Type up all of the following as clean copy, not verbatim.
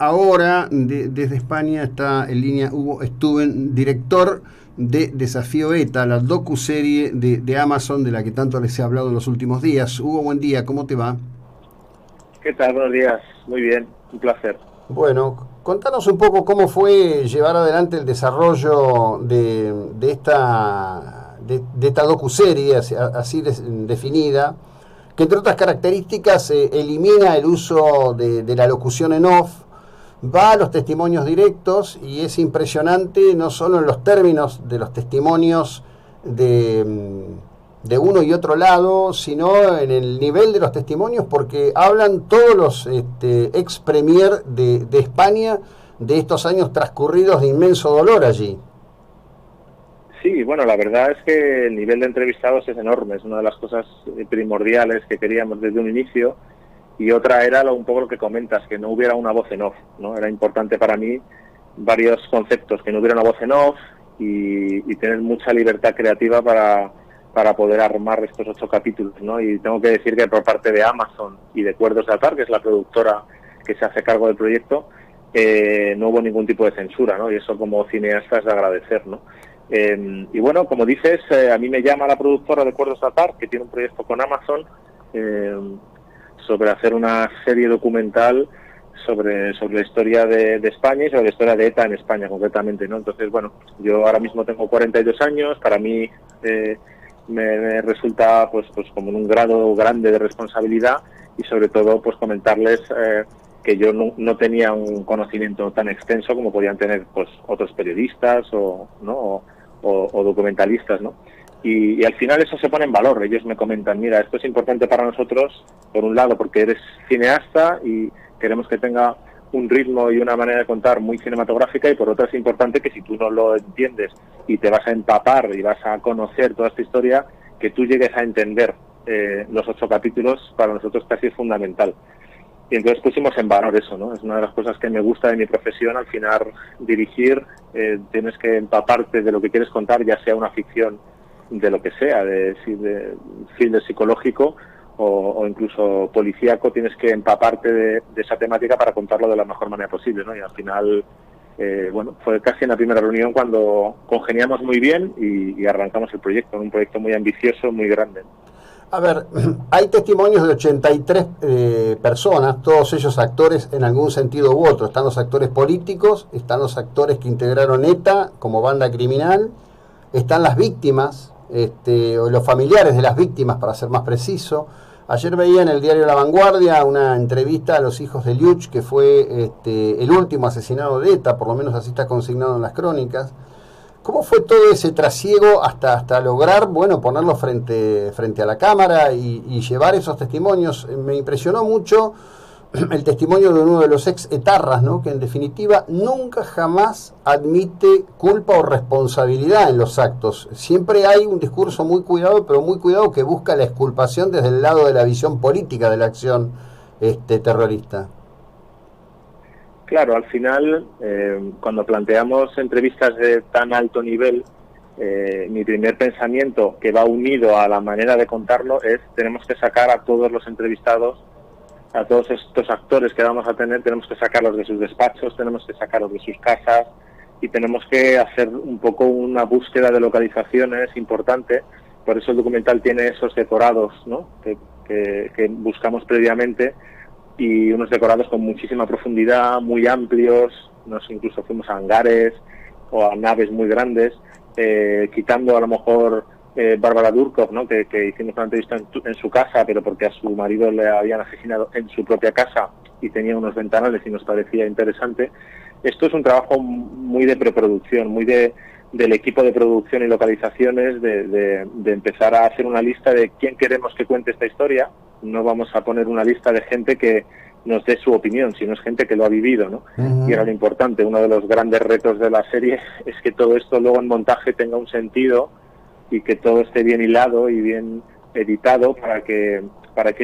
ahora desde España está en línea Hugo Stuben, director de Desafío ETA, la docuserie de Amazon de la que tanto les he hablado en los últimos días. Hugo, buen día, ¿cómo te va? ¿Qué tal? Buenos días. Muy bien, un placer. Bueno, contanos un poco cómo fue llevar adelante el desarrollo de esta docuserie así definida, que entre otras características elimina el uso de la locución en off, va a los testimonios directos y es impresionante no solo en los términos de los testimonios de uno y otro lado, sino en el nivel de los testimonios, porque hablan todos los ex premier de España de estos años transcurridos de inmenso dolor allí. Sí, bueno, la verdad es que el nivel de entrevistados es enorme. Es una de las cosas primordiales que queríamos desde un inicio. Y otra era un poco lo que comentas, que no hubiera una voz en off, ¿no? Era importante para mí varios conceptos, que no hubiera una voz en off y tener mucha libertad creativa para poder armar estos 8 capítulos, ¿no? Y tengo que decir que por parte de Amazon y de Cuerdos de Atar, que es la productora que se hace cargo del proyecto, no hubo ningún tipo de censura, ¿no? Y eso como cineasta es de agradecer, ¿no? Y bueno, como dices, a mí me llama la productora de Cuerdos de Atar, que tiene un proyecto con Amazon, sobre hacer una serie documental sobre la historia de España y sobre la historia de ETA en España concretamente, ¿no? Entonces, bueno, yo ahora mismo tengo 42 años, para mí me resulta pues como en un grado grande de responsabilidad y sobre todo pues comentarles que yo no tenía un conocimiento tan extenso como podían tener pues otros periodistas o documentalistas, ¿no? Y al final eso se pone en valor. Ellos me comentan, mira, esto es importante para nosotros, por un lado, porque eres cineasta y queremos que tenga un ritmo y una manera de contar muy cinematográfica, y por otro es importante que si tú no lo entiendes y te vas a empapar y vas a conocer toda esta historia, que tú llegues a entender los 8 capítulos, para nosotros casi es fundamental. Y entonces pusimos en valor eso, ¿no? Es una de las cosas que me gusta de mi profesión. Al final, dirigir, tienes que empaparte de lo que quieres contar, ya sea una ficción de lo que sea, de thriller psicológico o incluso policíaco, tienes que empaparte de esa temática para contarlo de la mejor manera posible, ¿no? Y al final, bueno, fue casi en la primera reunión cuando congeniamos muy bien y arrancamos el proyecto, un proyecto muy ambicioso, muy grande. A ver, hay testimonios de 83 personas, todos ellos actores en algún sentido u otro. Están los actores políticos, están los actores que integraron ETA como banda criminal, están las víctimas, o los familiares de las víctimas, para ser más preciso. Ayer veía en el diario La Vanguardia una entrevista a los hijos de Liuch, que fue el último asesinado de ETA, por lo menos así está consignado en las crónicas. ¿Cómo fue todo ese trasiego hasta lograr, bueno, ponerlo frente a la cámara y llevar esos testimonios? Me impresionó mucho el testimonio de uno de los ex etarras, ¿no? Que en definitiva nunca jamás admite culpa o responsabilidad en los actos. Siempre hay un discurso muy cuidado, pero muy cuidado, que busca la exculpación desde el lado de la visión política de la acción terrorista. Claro, al final, cuando planteamos entrevistas de tan alto nivel, mi primer pensamiento, que va unido a la manera de contarlo, es: tenemos que sacar a todos los entrevistados, a todos estos actores que vamos a tener, tenemos que sacarlos de sus despachos, tenemos que sacarlos de sus casas y tenemos que hacer un poco una búsqueda de localizaciones importante. Por eso el documental tiene esos decorados, ¿no? que buscamos previamente, y unos decorados con muchísima profundidad, muy amplios. Nos incluso fuimos a hangares o a naves muy grandes, quitando a lo mejor Bárbara Durkov, ¿no? que hicimos una entrevista en su casa, pero porque a su marido le habían asesinado en su propia casa y tenía unos ventanales y nos parecía interesante. Esto es un trabajo muy de preproducción, muy del equipo de producción y localizaciones, de empezar a hacer una lista de quién queremos que cuente esta historia. No vamos a poner una lista de gente que nos dé su opinión, sino es gente que lo ha vivido, ¿no? Y era lo importante. Uno de los grandes retos de la serie es que todo esto luego en montaje tenga un sentido y que todo esté bien hilado y bien editado para que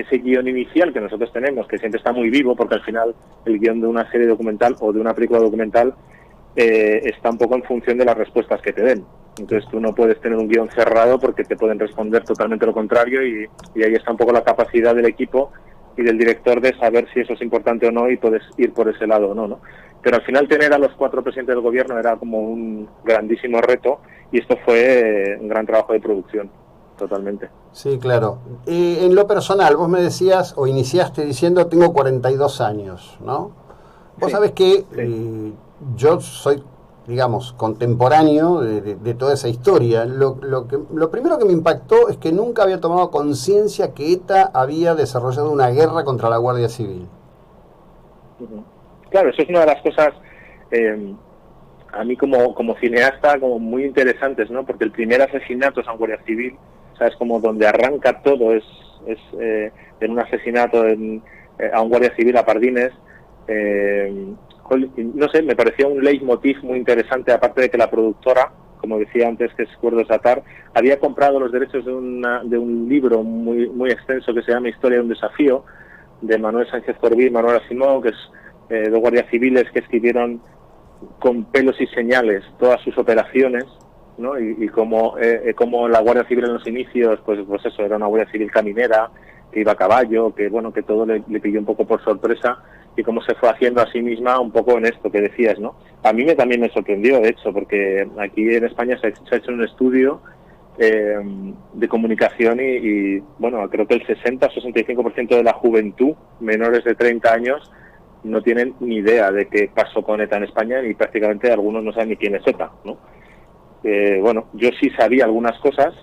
ese guión inicial que nosotros tenemos, que siempre está muy vivo, porque al final el guión de una serie documental o de una película documental está un poco en función de las respuestas que te den. Entonces tú no puedes tener un guión cerrado porque te pueden responder totalmente lo contrario, y ahí está un poco la capacidad del equipo y del director de saber si eso es importante o no y puedes ir por ese lado o no, ¿no? Pero al final tener a los 4 presidentes del gobierno era como un grandísimo reto y esto fue un gran trabajo de producción, totalmente. Sí, claro. En lo personal, vos me decías, o iniciaste diciendo, tengo 42 años, ¿no? Vos sabés que yo soy, digamos, contemporáneo de toda esa historia. Lo primero que me impactó es que nunca había tomado conciencia que ETA había desarrollado una guerra contra la Guardia Civil. Claro, eso es una de las cosas, a mí como cineasta, como muy interesantes, ¿no? Porque el primer asesinato es a un guardia civil, ¿sabes? Como donde arranca todo es en un asesinato a un guardia civil, a Pardines. No sé, me parecía un leitmotiv muy interesante, aparte de que la productora, como decía antes, que es Cuerdos Atar, había comprado los derechos de un libro muy, muy extenso que se llama Historia de un desafío, de Manuel Sánchez Corbí y Manuel Asimov, que es dos guardias civiles que escribieron con pelos y señales todas sus operaciones, ¿no? Y cómo la Guardia Civil en los inicios, pues eso, era una Guardia Civil caminera, que iba a caballo, que bueno, que todo le pilló un poco por sorpresa, y cómo se fue haciendo a sí misma un poco en esto que decías, ¿no? A mí también me sorprendió, de hecho, porque aquí en España se ha hecho un estudio de comunicación y bueno, creo que el 60-65% de la juventud, menores de 30 años, no tienen ni idea de qué pasó con ETA en España y prácticamente algunos no saben ni quién es ETA, ¿no? Bueno, yo sí sabía algunas cosas,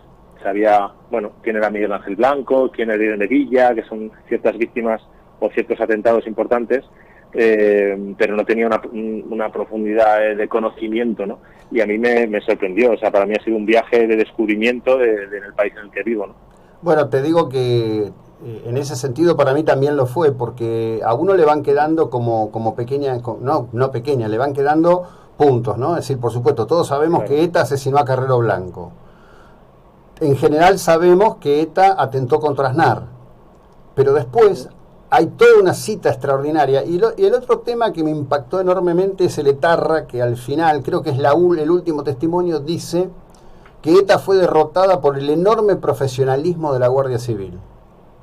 sabía, bueno, quién era Miguel Ángel Blanco, quién era Irene de Villa, que son ciertas víctimas o ciertos atentados importantes, pero no tenía una profundidad de conocimiento, ¿no? Y a mí me sorprendió, o sea, para mí ha sido un viaje de descubrimiento en el país en el que vivo, ¿no? Bueno, te digo que en ese sentido para mí también lo fue, porque a uno le van quedando como pequeña, no pequeña, le van quedando puntos, ¿no? Es decir, por supuesto, todos sabemos Claro. que ETA asesinó a Carrero Blanco. En general sabemos que ETA atentó contra Aznar, pero después hay toda una cita extraordinaria. Y el otro tema que me impactó enormemente es el Etarra, que al final, creo que es el último testimonio, dice que ETA fue derrotada por el enorme profesionalismo de la Guardia Civil.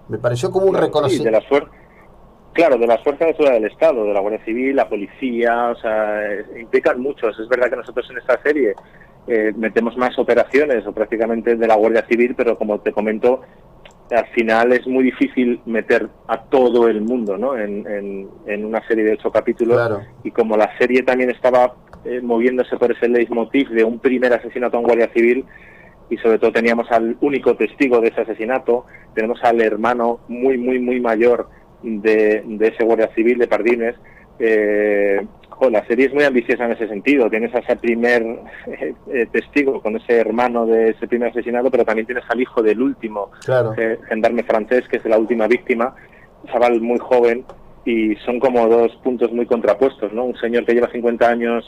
Me pareció como un reconocimiento. Sí, de las fuerzas de seguridad del Estado, de la Guardia Civil, la policía, o sea, implican muchos. Es verdad que nosotros en esta serie metemos más operaciones, o prácticamente de la Guardia Civil, pero como te comento, al final es muy difícil meter a todo el mundo, ¿no? en una serie de 8 capítulos. Claro. Y como la serie también estaba moviéndose por ese leitmotiv de un primer asesinato a un guardia civil, y sobre todo teníamos al único testigo de ese asesinato, tenemos al hermano muy, muy, muy mayor de ese guardia civil de Pardines. La serie es muy ambiciosa en ese sentido. Tienes a ese primer testigo con ese hermano de ese primer asesinato, pero también tienes al hijo del último gendarme francés, que es la última víctima, un chaval muy joven, y son como dos puntos muy contrapuestos, ¿no? Un señor que lleva 50 años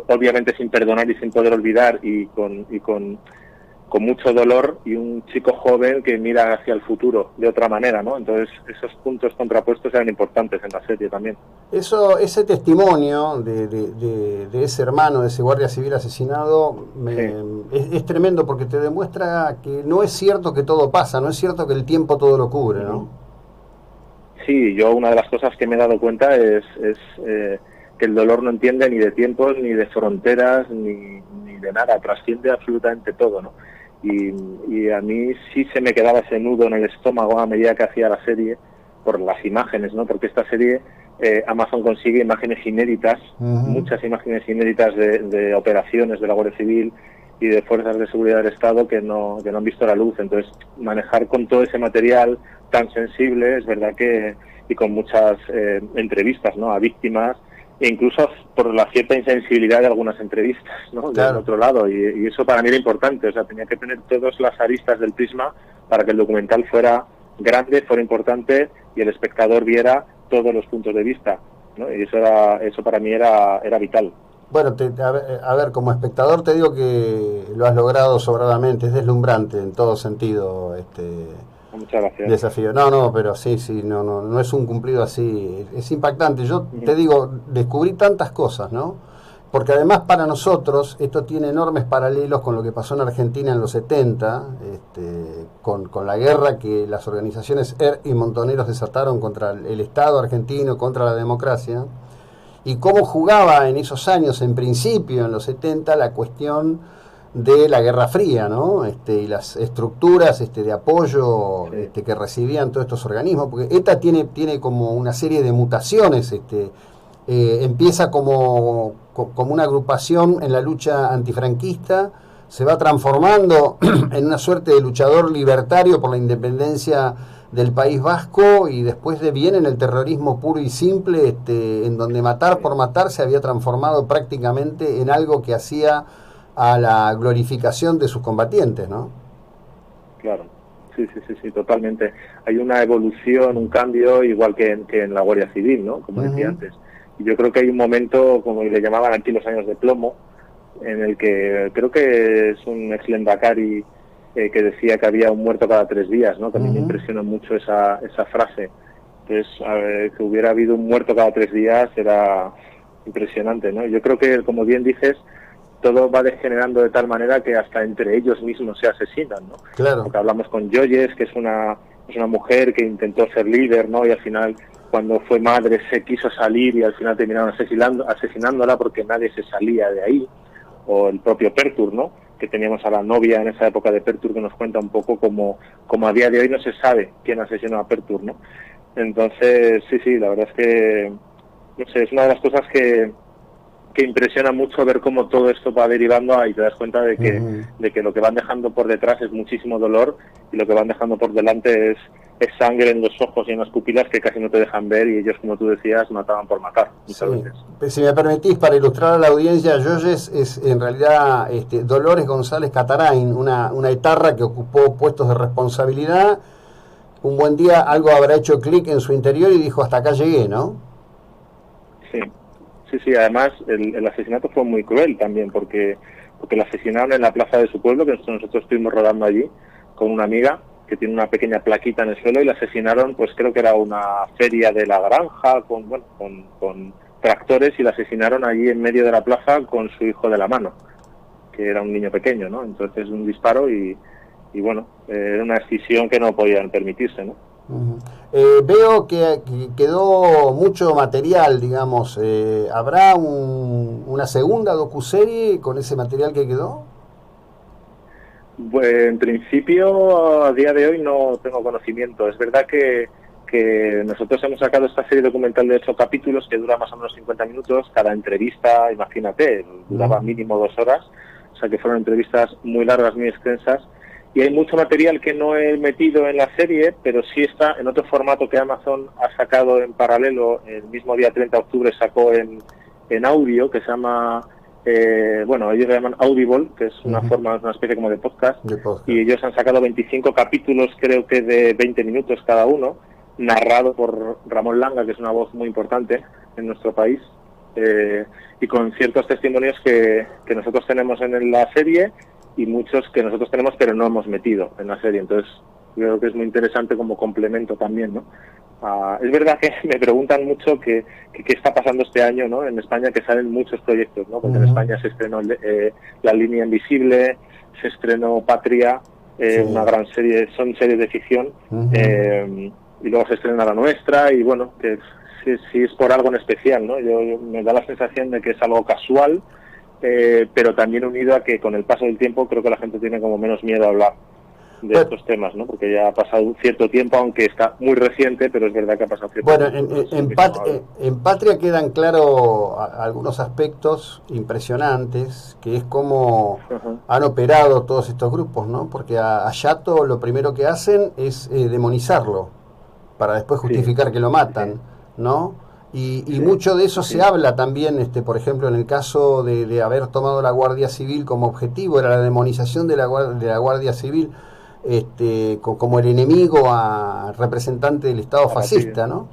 obviamente sin perdonar y sin poder olvidar y con mucho dolor, y un chico joven que mira hacia el futuro de otra manera, ¿no? Entonces esos puntos contrapuestos eran importantes en la serie también. Ese testimonio de ese hermano, de ese guardia civil asesinado, es tremendo, porque te demuestra que no es cierto que todo pasa, no es cierto que el tiempo todo lo cubre, ¿no? Sí, yo una de las cosas que me he dado cuenta es que el dolor no entiende ni de tiempos, ni de fronteras, ni de nada, trasciende absolutamente todo, ¿no? Y a mí sí se me quedaba ese nudo en el estómago a medida que hacía la serie, por las imágenes, ¿no? Porque esta serie, Amazon consigue imágenes inéditas, muchas imágenes inéditas de operaciones de la Guardia Civil y de fuerzas de seguridad del Estado que no han visto la luz. Entonces, manejar con todo ese material tan sensible, es verdad que, y con muchas entrevistas, ¿no? A víctimas, e incluso por la cierta insensibilidad de algunas entrevistas, ¿no? Claro. Del otro lado, y eso para mí era importante. O sea, tenía que tener todas las aristas del prisma para que el documental fuera grande, fuera importante, y el espectador viera todos los puntos de vista, ¿no? Y eso para mí era vital. Bueno, a ver, como espectador te digo que lo has logrado sobradamente, es deslumbrante en todo sentido Muchas gracias. desafío. No, pero sí, no es un cumplido así, es impactante. Yo te digo, descubrí tantas cosas, ¿no? porque además para nosotros esto tiene enormes paralelos con lo que pasó en Argentina en los 70, con la guerra que las organizaciones y Montoneros desataron contra el Estado argentino, contra la democracia, y cómo jugaba en esos años, en principio, en los 70, la cuestión de la Guerra Fría, ¿no? Y las estructuras de apoyo que recibían todos estos organismos, porque ETA tiene como una serie de mutaciones, empieza como una agrupación en la lucha antifranquista, se va transformando en una suerte de luchador libertario por la independencia del País Vasco, y después viene en el terrorismo puro y simple, en donde matar por matar se había transformado prácticamente en algo que hacía a la glorificación de sus combatientes, ¿no? Claro, sí, totalmente. Hay una evolución, un cambio, igual que en la Guardia Civil, ¿no? Como decía antes. Y yo creo que hay un momento, como le llamaban aquí los años de plomo, en el que creo que es un ex Lehendakari que decía que había un muerto cada 3 días, ¿no? También me impresiona mucho esa frase. Entonces, que hubiera habido un muerto cada 3 días era impresionante, ¿no? Yo creo que, como bien dices, todo va degenerando de tal manera que hasta entre ellos mismos se asesinan, ¿no? Claro. Porque hablamos con Joyes, que es una mujer que intentó ser líder, ¿no? Y al final, cuando fue madre, se quiso salir y al final terminaron asesinándola porque nadie se salía de ahí. O el propio Pertur, ¿no? Que teníamos a la novia en esa época de Pertur, que nos cuenta un poco como a día de hoy no se sabe quién asesinó a Pertur, ¿no? Entonces, sí, la verdad es que, no sé, es una de las cosas que impresiona mucho ver cómo todo esto va derivando, y te das cuenta de que lo que van dejando por detrás es muchísimo dolor, y lo que van dejando por delante es sangre en los ojos y en las pupilas que casi no te dejan ver, y ellos, como tú decías, mataban por matar muchas veces. Si me permitís, para ilustrar a la audiencia, Joyes es en realidad Dolores González Catarain, una etarra que ocupó puestos de responsabilidad. Un buen día algo habrá hecho clic en su interior y dijo: hasta acá llegué, ¿no? Sí, además el asesinato fue muy cruel también, porque la asesinaron en la plaza de su pueblo, que nosotros estuvimos rodando allí con una amiga que tiene una pequeña plaquita en el suelo, y la asesinaron, pues creo que era una feria de la granja con tractores, y la asesinaron allí en medio de la plaza con su hijo de la mano, que era un niño pequeño, ¿no? Entonces un disparo y bueno, era una decisión que no podían permitirse, ¿no? Veo que quedó mucho material, digamos. ¿Habrá una segunda docuserie con ese material que quedó? Pues, en principio, a día de hoy no tengo conocimiento. Es verdad que nosotros hemos sacado esta serie documental de 8 capítulos que dura más o menos 50 minutos. Cada entrevista, imagínate, duraba mínimo 2 horas. O sea que fueron entrevistas muy largas, muy extensas. Y hay mucho material que no he metido en la serie, pero sí está en otro formato que Amazon ha sacado en paralelo. El mismo día 30 de octubre sacó en audio, que se llama, ellos le llaman Audible, que es una especie como de podcast. Y ellos han sacado 25 capítulos, creo que de 20 minutos cada uno, narrado por Ramón Langa, que es una voz muy importante en nuestro país, y con ciertos testimonios que nosotros tenemos en la serie, y muchos que nosotros tenemos pero no hemos metido en la serie. Entonces creo que es muy interesante como complemento también, ¿no? Es verdad que me preguntan mucho qué está pasando este año, ¿no? En España, que salen muchos proyectos, ¿no? Porque en España se estrenó La Línea Invisible, se estrenó Patria, una gran serie, son series de ficción, y luego se estrena La Nuestra, y bueno, que sí es por algo en especial, ¿no? Yo me da la sensación de que es algo casual, pero también unido a que con el paso del tiempo creo que la gente tiene como menos miedo a hablar de estos temas, ¿no? Porque ya ha pasado un cierto tiempo, aunque está muy reciente, pero es verdad que ha pasado cierto tiempo. En Patria quedan claros algunos aspectos impresionantes, que es como han operado todos estos grupos, ¿no? Porque a Yato lo primero que hacen es demonizarlo, para después justificar que lo matan, ¿no? Y mucho de eso se habla también, por ejemplo, en el caso de haber tomado la Guardia Civil como objetivo, era la demonización de la Guardia Civil como el enemigo representante del Estado fascista, ¿no?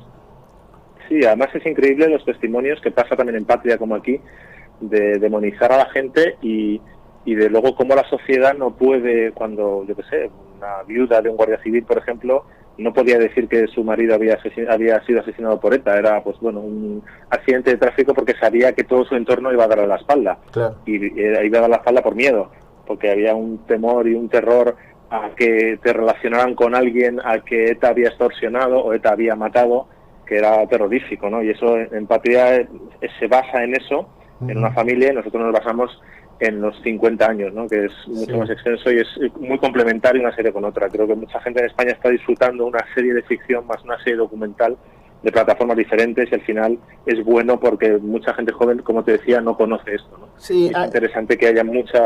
Sí, además es increíble los testimonios que pasa también en Patria como aquí, de demonizar a la gente y de luego cómo la sociedad no puede, cuando, yo qué sé, una viuda de un guardia civil, por ejemplo, no podía decir que su marido había sido asesinado por ETA, era pues bueno, un accidente de tráfico, porque sabía que todo su entorno iba a darle la espalda. Claro. Y iba a dar la espalda por miedo, porque había un temor y un terror a que te relacionaran con alguien a que ETA había extorsionado o ETA había matado, que era terrorífico, ¿no? Y eso, en Patria, se basa en eso, en una familia, y nosotros nos basamos en los 50 años, ¿no? Que es mucho más extenso y es muy complementario una serie con otra. Creo que mucha gente en España está disfrutando una serie de ficción más una serie documental de plataformas diferentes, y al final es bueno porque mucha gente joven, como te decía, no conoce esto, ¿no? Sí, es interesante que haya muchos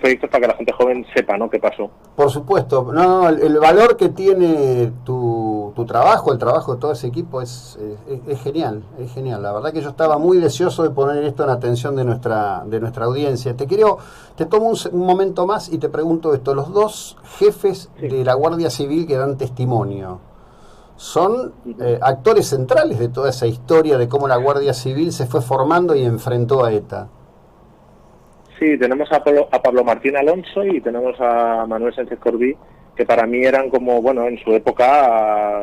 proyectos para que la gente joven sepa, ¿no?, qué pasó. Por supuesto. No, el valor que tiene tu trabajo, el trabajo de todo ese equipo es genial, es genial. La verdad que yo estaba muy deseoso de poner esto en atención de nuestra audiencia. Te tomo un momento más y te pregunto esto. Los dos jefes de la Guardia Civil que dan testimonio son actores centrales de toda esa historia de cómo la Guardia Civil se fue formando y enfrentó a ETA. Sí, tenemos a Pablo Martín Alonso y tenemos a Manuel Sánchez Corbí, que para mí eran como, bueno, en su época,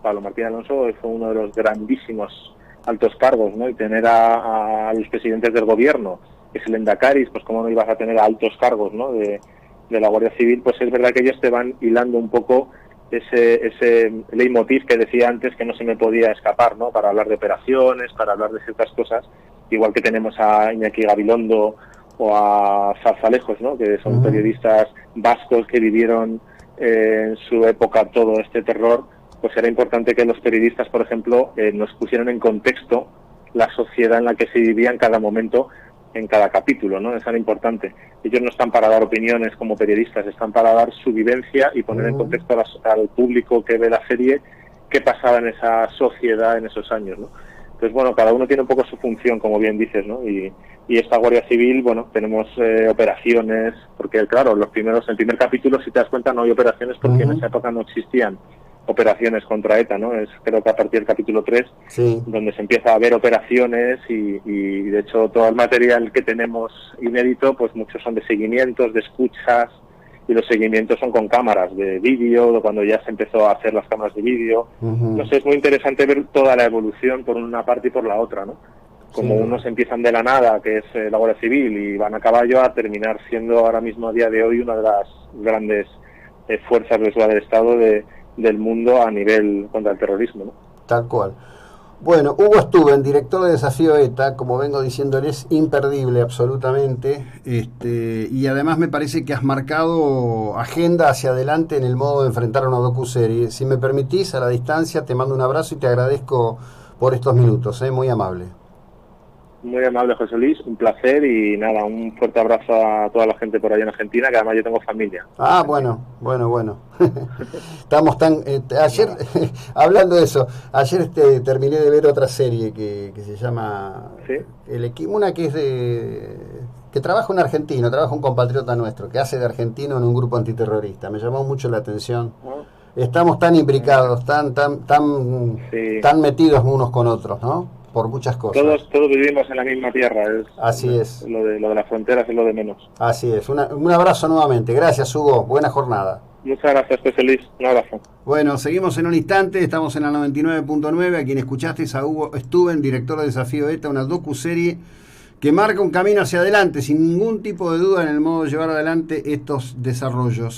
Pablo Martín Alonso fue uno de los grandísimos altos cargos, ¿no? Y tener a los presidentes del gobierno, que es el Endacáris, pues cómo no ibas a tener a altos cargos, ¿no?, de la Guardia Civil. Pues es verdad que ellos te van hilando un poco ese leitmotiv que decía antes, que no se me podía escapar, ¿no?, para hablar de operaciones, para hablar de ciertas cosas, igual que tenemos a Iñaki Gabilondo o a Zarzalejos, ¿no?, que son periodistas vascos que vivieron en su época todo este terror. Pues era importante que los periodistas, por ejemplo, nos pusieran en contexto la sociedad en la que se vivía en cada momento, en cada capítulo, ¿no? Es tan importante. Ellos no están para dar opiniones como periodistas, están para dar su vivencia y poner en contexto al público que ve la serie qué pasaba en esa sociedad en esos años, ¿no? Entonces, bueno, cada uno tiene un poco su función, como bien dices, ¿no? Y esta Guardia Civil, bueno, tenemos operaciones, porque claro, el primer capítulo, si te das cuenta, no hay operaciones porque en esa época no existían operaciones contra ETA, ¿no? Es creo que a partir del capítulo 3, donde se empieza a ver operaciones y de hecho todo el material que tenemos inédito, pues muchos son de seguimientos, de escuchas, y los seguimientos son con cámaras de vídeo, cuando ya se empezó a hacer las cámaras de vídeo. No sé, es muy interesante ver toda la evolución por una parte y por la otra, ¿no? Como unos empiezan de la nada, que es la Guardia Civil, y van a caballo, a terminar siendo ahora mismo, a día de hoy, una de las grandes fuerzas de seguridad del Estado del mundo a nivel contra el terrorismo, ¿no? Tal cual. Bueno, Hugo Stuben, director de Desafío ETA, como vengo diciendo, es imperdible absolutamente, y además me parece que has marcado agenda hacia adelante en el modo de enfrentar una docuserie. Si me permitís, a la distancia, te mando un abrazo y te agradezco por estos minutos, muy amable. Muy amable, José Luis, un placer, y nada, un fuerte abrazo a toda la gente por allá en Argentina, que además yo tengo familia. Ah, bueno. Estamos tan... ayer, hablando de eso, ayer terminé de ver otra serie que se llama... ¿Sí? Una que es que trabaja un argentino, trabaja un compatriota nuestro, que hace de argentino en un grupo antiterrorista. Me llamó mucho la atención. Estamos tan imbricados, tan metidos unos con otros, ¿no? Por muchas cosas. Todos vivimos en la misma tierra. Así es. Lo de las fronteras es lo de menos. Así es. Un abrazo nuevamente. Gracias, Hugo. Buena jornada. Muchas gracias, José Luis. Un abrazo. Bueno, seguimos en un instante. Estamos en la 99.9. A quien escuchaste es a Hugo Stuben, director de Desafío ETA, una docuserie que marca un camino hacia adelante, sin ningún tipo de duda, en el modo de llevar adelante estos desarrollos.